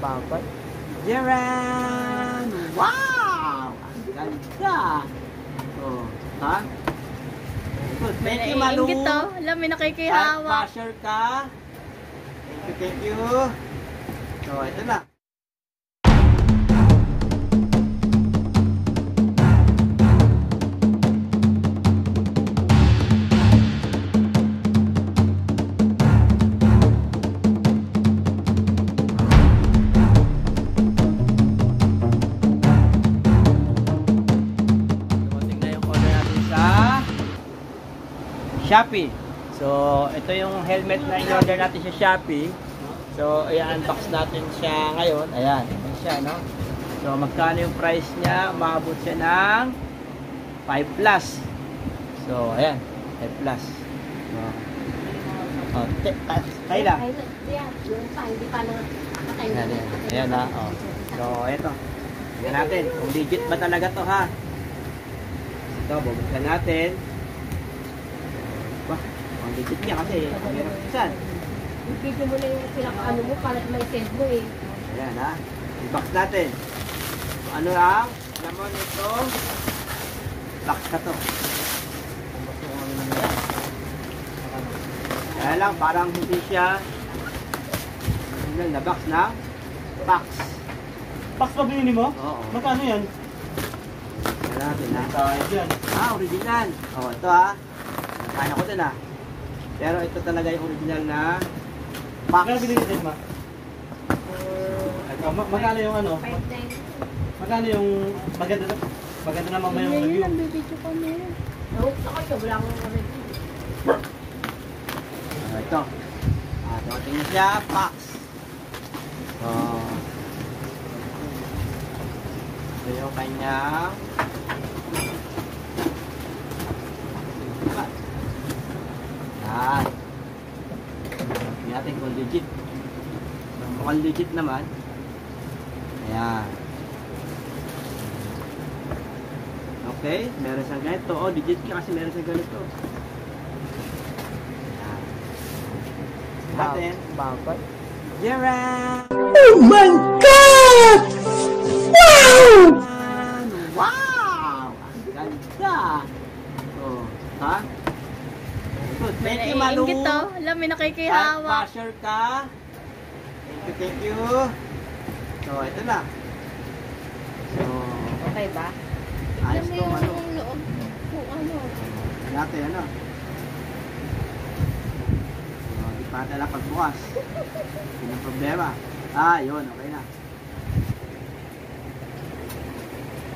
bagay. Jiren! Wow! Ang ganda! Oh, ha? Good. Thank you, Malu. Ingit to. Alam, may nakikihawak. Basher ka. Thank you. So, ito na. Shopee. So, ito yung helmet na in-order natin sa Shopee. So, i-unbox natin siya ngayon. Ayan, ito siya, no? So, magkano yung price niya? Maabot siya ng 5 plus. So, ayan, 5 plus. Oh, Kayla. Ayan na. Oh. So, ito. Tignan natin kung legit ba talaga to, ha? Ito, bubuksan natin. Ang legit niya kasi ang hirap pisan. Video mo na yung pinaka-ano mo para may send mo eh. Ayan ha. I-box natin. So, ano lang? Naman ito. Box ka to. Kaya lang parang hindi siya na box na box. Box pa binili mo? Oo. Magkano yan? Kaya natin ha. Yan. Original. O ito ha. Kaya ko din ha. Pero ito talaga yung original na box. Magkano binili din ma? Magkano yung ano? 5.9. Magkano yung maganda naman may yung review? Ayun, bibidyo ko na yun. Nahook sa kayo, wala akong review. Ito. Dumating na siya, box. Ito yung kanyang yan. Tingnan natin kung legit. Mukhang legit naman. Ayan. Okay, meron siyang ganito. Oh, legit ka kasi meron siyang ganito. Ayan. Natin. Bagay. Jiren! Oh my God! Wow! Wow! Ang ganda! Oh, ha? Good. Thank you, Malu. Ingit to. Alam, may nakikihawak. Basher ka. Thank you. So, ito na. So, Okay ba? ayos to, Malu. loob. Kung ano. Natin, ano? So, di pa natin lang pagbukas. Yun ang problema. Yun. Okay na.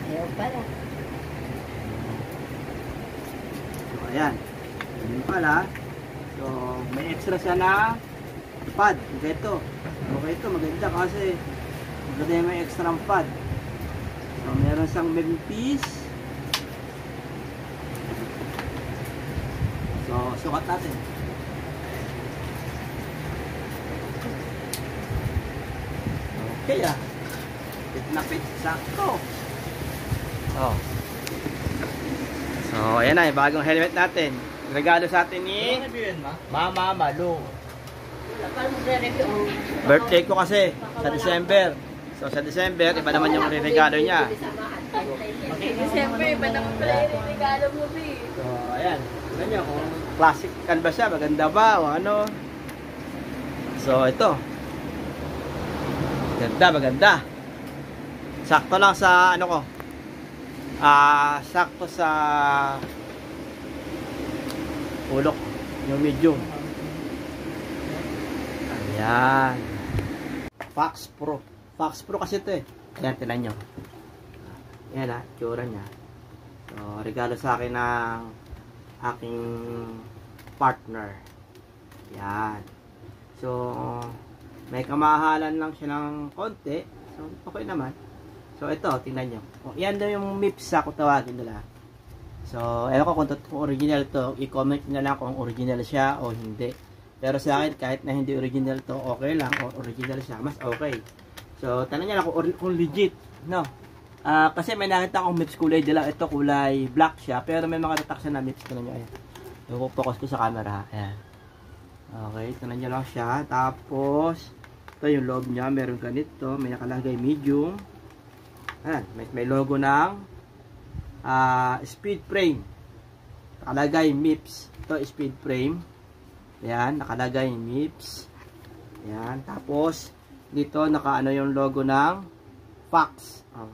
Ayaw pala. So, ayan. Yun pala. So, may extra siya na pad. Okay ito. Okay ito. Maganda kasi maganda yung may extra pad. So, meron siyang piece. So, sukat natin. Okay ah. Fit na fit. Sakto. Oh. So, ayan na. Yung bagong helmet natin. Regalo sa atin ni Mama Malu. Paano mo re-review? Birthday ko kasi sa December. So sa December, iba naman yung regalo niya. Siyempre, iba naman pala yung regalo mo, B. So ayan, tignan nyo kung classic canvas siya, maganda ba o ano. So ito. Ganda, maganda. Sakto lang sa ano ko. Sakto sa ulok yung medium. Ayan. Fox Pro. Fox Pro kasi ito eh. Ayan, tinan nyo. Ayan ha, tsura niya. So, regalo sa akin ng aking partner. Ayan. So, may kamahalan lang siya ng konti. So, okay naman. So, ito, tingnan nyo. Yan daw yung MIPSA kung tawagin nila. So, ewan ko kung original to. I-comment na lang kung original siya o hindi. Pero sa akin, kahit na hindi original to, okay lang. O original siya, mas okay. So, tanong nyo lang kung legit. No? Kasi may nakita akong MIPS kulay dila. Ito kulay black siya. Pero may mga tatak siya na MIPS. Tanong nyo, ayan. Focus ko sa camera. Ayan. Okay, tanong nyo lang siya. Tapos, Ito yung loob niya, meron ganito, may nakalagay medium. Ayan, may logo ng speed frame. Nakalagay MIPS. Ito speed frame. Ayan, nakalagay MIPS. Ayan, tapos dito nakaano yung logo ng Fox. Oh.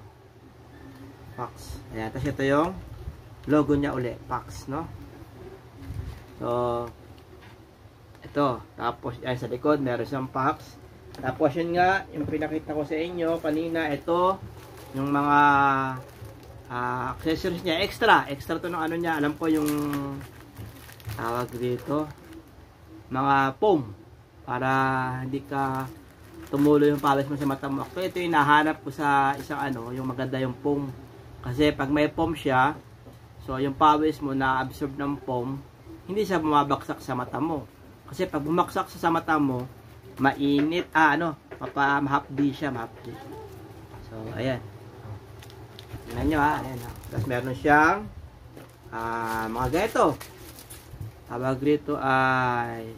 Fox. Ayan, tapos ito yung logo niya uli, Fox, no? So, ito. Tapos, ayan sa likod, meron siyang Fox. Tapos yun nga, yung pinakita ko sa inyo kanina, ito, yung mga accessories niya, extra to ng ano niya, alam ko yung tawag dito, mga foam, para hindi ka tumulo yung pawis mo sa mata mo. Actually, ito yung nahanap ko sa isang ano, yung maganda yung foam, kasi pag may foam siya, so yung pawis mo na-absorb ng foam, hindi siya bumabaksak sa mata mo, kasi pag bumaksak sa mata mo, mainit, mahapdi siya, mahapdi. So, ayan. Tingnan nyo ha, ayan ha. Tapos meron siyang mga ganito. Tawag rito ay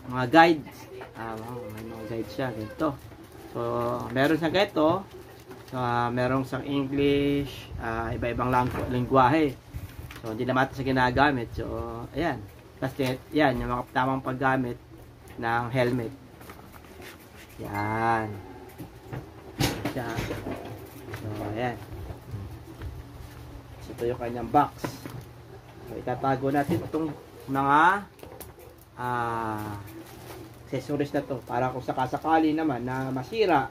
mga guides. May mga guides siya, ganito. So, meron siyang ganito. So, meron siyang English, iba-ibang lingwahe. So, hindi naman ito sa ginagamit. So, ayan. Tapos, yan, yung mga tamang paggamit ng helmet. Yan. So, ayan. So, ito yung kanyang box. So, itatago natin itong mga accessories na to para kung sakasakali naman na masira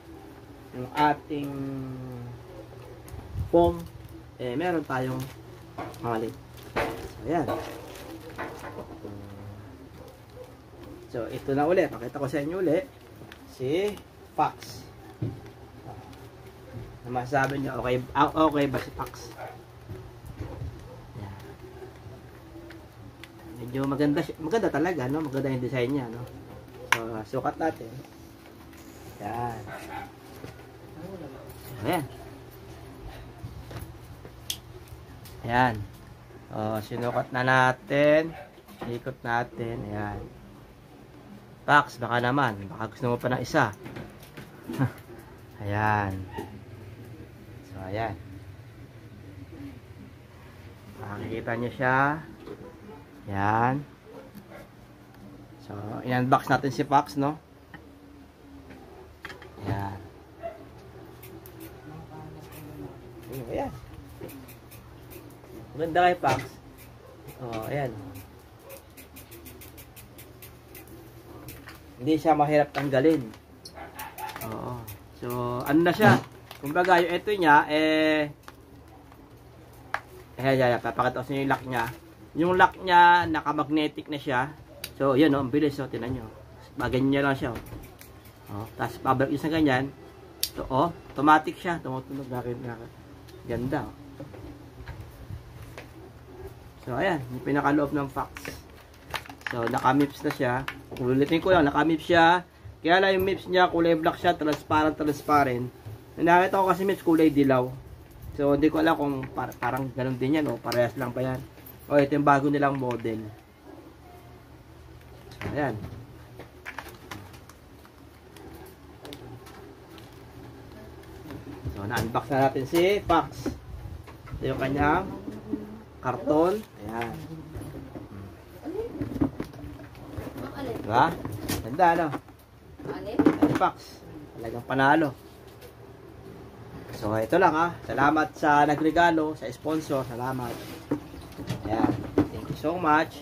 yung ating foam, meron tayong malit. So, ayan. So, ito na uli. Pakita ko sa inyo uli. Si Fox. Masasabi niyo, okay ba si Fox? Yan. Medyo maganda talaga, no? Maganda yung design niya, no? So, sukat natin. Yan. Ayan. Ayan. Sinukat na natin. Ikot natin. Ayan. Fox, baka naman. Baka gusto mo pa ng isa. Ayan. So, ayan. Makikita nyo siya. Ayan. So, in-unbox natin si Fox, no? Ayan. Ayan. Maganda kay Fox. Ayan. Hindi siya mahirap tanggalin. Oo. So, ano na siya? Kumbaga, yung ito niya, papakita ko sa inyo yung lock niya. Yung lock niya, naka-magnetic na siya. So, yun, ang bilis, tinan nyo. Ganyan niya lang siya, tapos, pabalik yung sa ganyan. So, automatic siya. Tumutunog, ganda, So, ayan, yung pinakaloob ng Fox. So, naka-mips na siya. Ulitin ko lang, naka-mips siya. Kaya lang yung mips niya, kulay black siya, transparent. Nakita ko kasi mips, kulay dilaw. So, hindi ko alam kung parang ganun din yan, parehas lang pa yan. Ito yung bago nilang model. So, ayan. So, na-unbox na natin si Fox. Ito yung kanyang karton. Ayan. Diba? Ganda, ano? Fox. Talagang panalo. So, ito lang, Salamat sa nagregalo, sa sponsor. Salamat. Ayan. Thank you so much.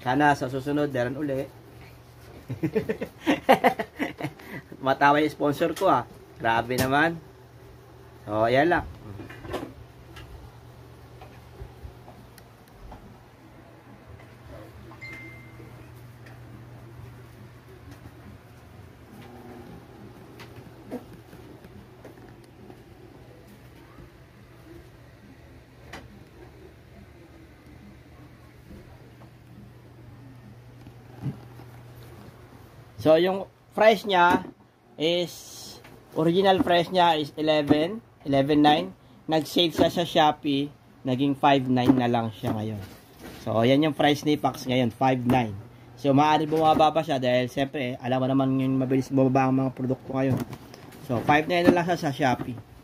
Sana sa susunod, meron uli. Matawa yung sponsor ko, Grabe naman. So, ayan lang. So, yung price niya is, original price niya is 11.9. Nag-save siya sa Shopee, naging 5.9 na lang siya ngayon. So, yan yung price ni Fox ngayon, 5.9. So, maaari bumaba pa siya dahil siyempre, alam mo naman yung mabilis bumaba ang mga produkto ngayon. So, 5.9 na lang siya sa Shopee.